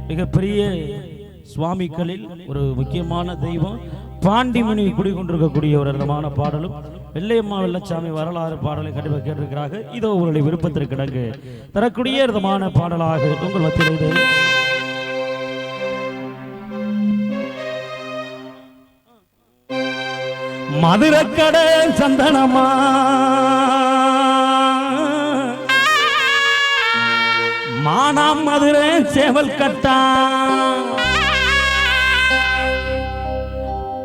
மிகப்பெரிய சுவாமிகளில் ஒரு முக்கியமான தெய்வம் பாண்டிமுனி குடிகொண்டிருக்கக்கூடிய ஒரு விதமான பாடலும் வெள்ளையம்மா வெள்ளச்சாமி வரலாறு பாடலை கண்டிப்பாக கேட்டிருக்கிறாங்க. இதோ உங்களுடைய விருப்பத்திற்கு கிடங்கு தரக்கூடிய விதமான பாடலாக உங்கள் மத்தியில் மதுரக்கடை சந்தனமா மானாம் மதுரை சேவல் கட்டா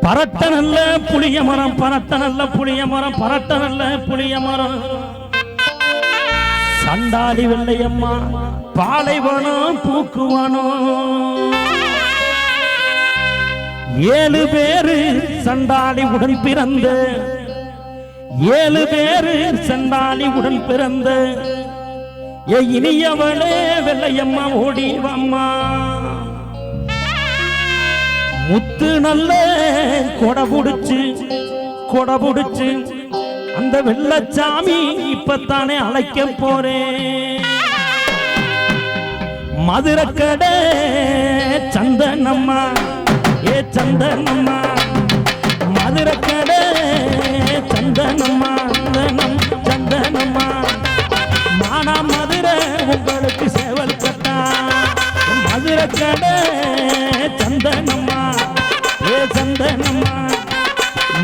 பரட்ட நல்ல புளிய மரம் பரட்ட நல்ல புளிய மரம் பரட்ட நல்ல புளிய மரம் சண்டாடி வெள்ளையம்மா பாலைவனம் பூக்குவனம் 7 பேரு சண்டாளி உடன் பிறந்த 7 பேரு சண்டாளி உடன் பிறந்த இனியவளே வெள்ளையம்மா ஓடிவம்மா முத்து நல்ல கொடை புடிச்சு அந்த வெள்ளச்சாமி இப்பத்தானே அழைக்க போறேன் மதுரக்கடை சந்தனம்மா ஏ சந்தனம்மா மதுரக்கடை சந்தனம்மா சந்தனம்மா மானா மதுரை உங்களுக்கு சேவல் கட்டா மதுரக்கடை சந்தனம்மா ஏ சந்தனம்மா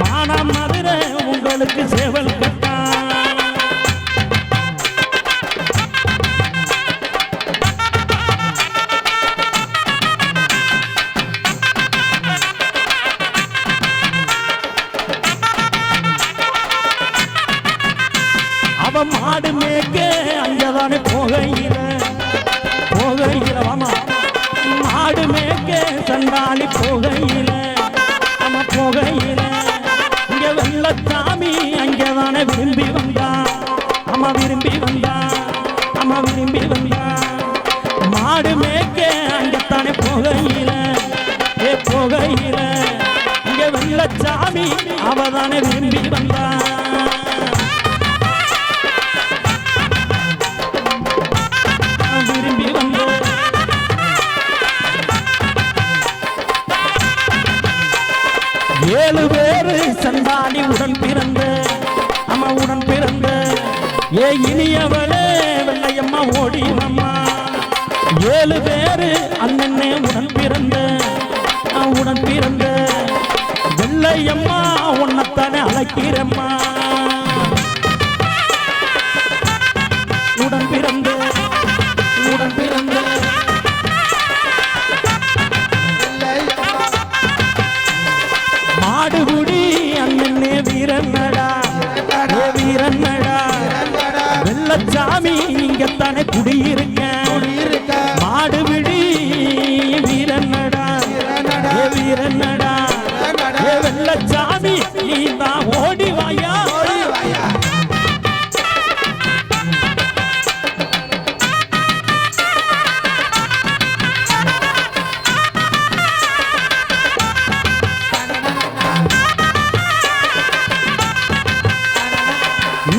மானா மதுரை உங்களுக்கு சேவல் கட்டா அவ மாடு மேய்க்க அங்கதானே போகையில வாமா மாடு மேய்க்க சண்டாளி போகையில நம்ம போகையில இங்க வெள்ளச்சாமி அங்கதானே விரும்பி வந்தா அம்மா விரும்பி வந்தா மாடு மேய்க்க அங்கத்தானே போகையில போகையில இங்க வெள்ளச்சாமி அவதானே விரும்பி வந்தா ஏழு பேரு சண்டாளி உடன் பிறந்த அம்மா உடன் பிறந்த இனியவளே வெள்ளையம்மா ஓடிவம்மா 7 பேரு அண்ணனே உடன் பிறந்த வெள்ளையம்மா உன்னத்தானே அழைக்கிறம்மா உடன் பிறந்த மாடுகுடி அண்ணனே வீரன்னடா வெள்ளச்சாமி இங்கத்தானே குடியிருக்க மாடுபிடி வீரன்னடா வெள்ளச்சாமி நீ தான் ஓடி வாயா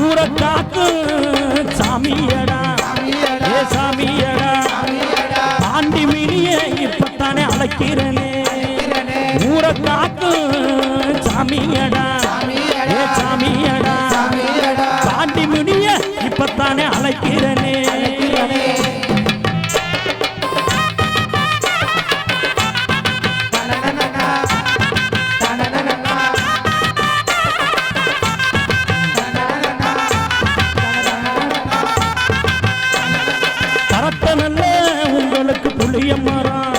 ஊரக்காக்கு சாமியடா பாண்டி மினிய இப்பத்தானே அழைக்கிறனே ஊரக்காக்கு சாமியடா பாண்டி மினிய இப்பத்தானே அழைக்கிறனே உங்களுக்கு புளிய மரம்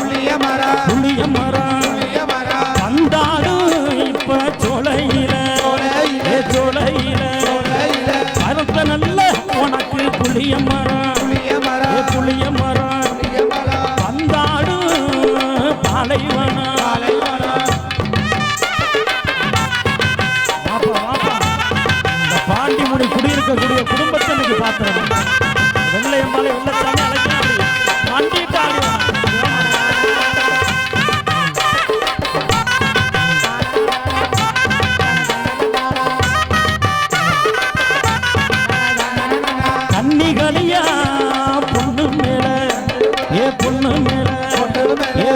வந்தாடு இப்ப சோலையில பரத்த நல்ல உனக்கு புளிய மரம் வந்தாடு பாலைவனம் பாண்டிமுடி குடியிருக்கக்கூடிய குடும்பத்தை இன்னைக்கு பாத்துறோம் வெள்ளையம்மாலை வெள்ளச்சாமி அழைக்கிறாங்க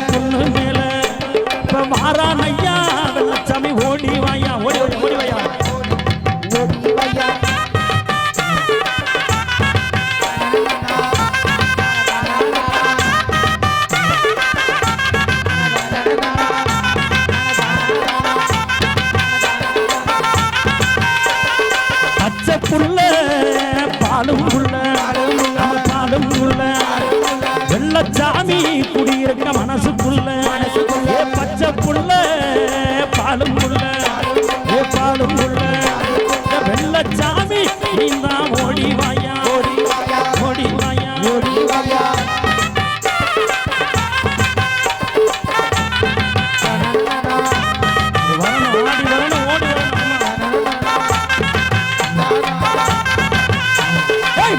பொண்ணு மேல இப்ப வாரான் ஐயா வெள்ளச்சாமி ஓடி வாயா ஓடி ஓடி வாயா ஓடி வாயா பச்சை புள்ள பாலும் புள்ள பாலும் புள்ள வெள்ளச்சாமி குடியிருக்க மனசுக்குள்ள பச்சை புள்ள பாலும் புள்ள பாலும் புள்ள வெள்ளச்சாமி நீந்தான் ஓடி வாயா ஓடி வாயா ஓடி வாயா ஓடி வாயா வரணும் ஓடி வரணும் ஓடி வரணும்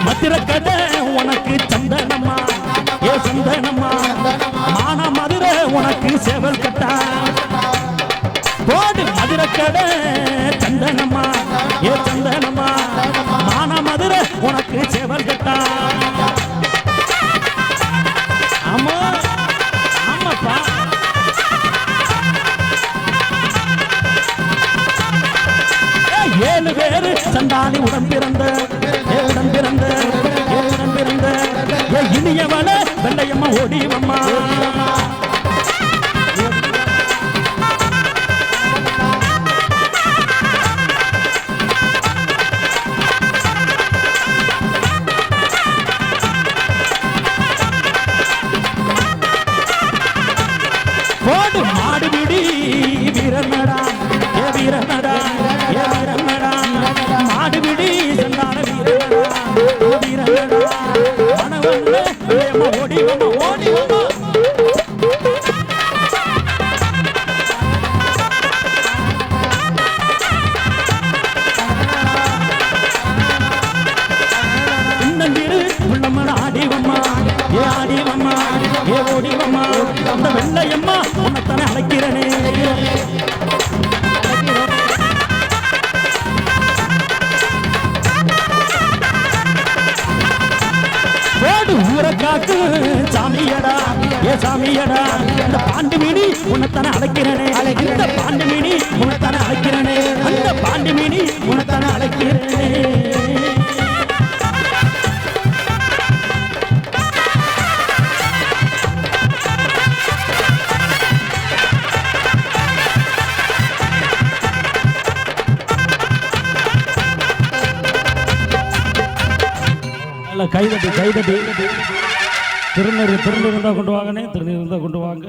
மத்திரக்கடை உனக்கு சந்தனமா ஏ சந்தனமா மான மதுரை உனக்கு சேவல் கட்டா போடு மதுரக்கடை சந்தனமா ஏ சந்தனமா மான மதுரை உனக்கு சேவல் கட்டா ஆமா ஆமாப்பா ஏழு பேரு சண்டாளி உடன் பிறந்த உடன் பிறந்த உடன் பிறந்த இனியவன வெள்ளையம்மா ஓடிவம்மா போடு மாடுபிடி வீரனடா ஏ வீரனடா ஏ வீரனடா மாடுபிடி சண்டான வீரனடா வீரனடா மனவல்ல ஓடிவம்மா ஓடிவம்மா இன்னங்கிரு உள்ளம்மன் ஆடிவம்மா ஏ ஆடிவம்மா ஏ ஓடிவம்மா அந்த வெள்ளையம்மா உன்னைத்தானே அழைக்கிறனே போடு ஊரை காக்கு சாமியடா ஏ சாமியடா இந்த பாண்டிமினி உன்னைத்தானே அழைக்கிறனே இந்த பாண்டிமினி உன்னைத்தானே அழைக்கிறனே அந்த பாண்டிமினி உன்னைத்தானே அழைக்கிறனே கைதட்டி கைதட்டி திருநீர் இருந்தா கொண்டு வாங்கனே திருநீர் இருந்தா கொண்டு வாங்க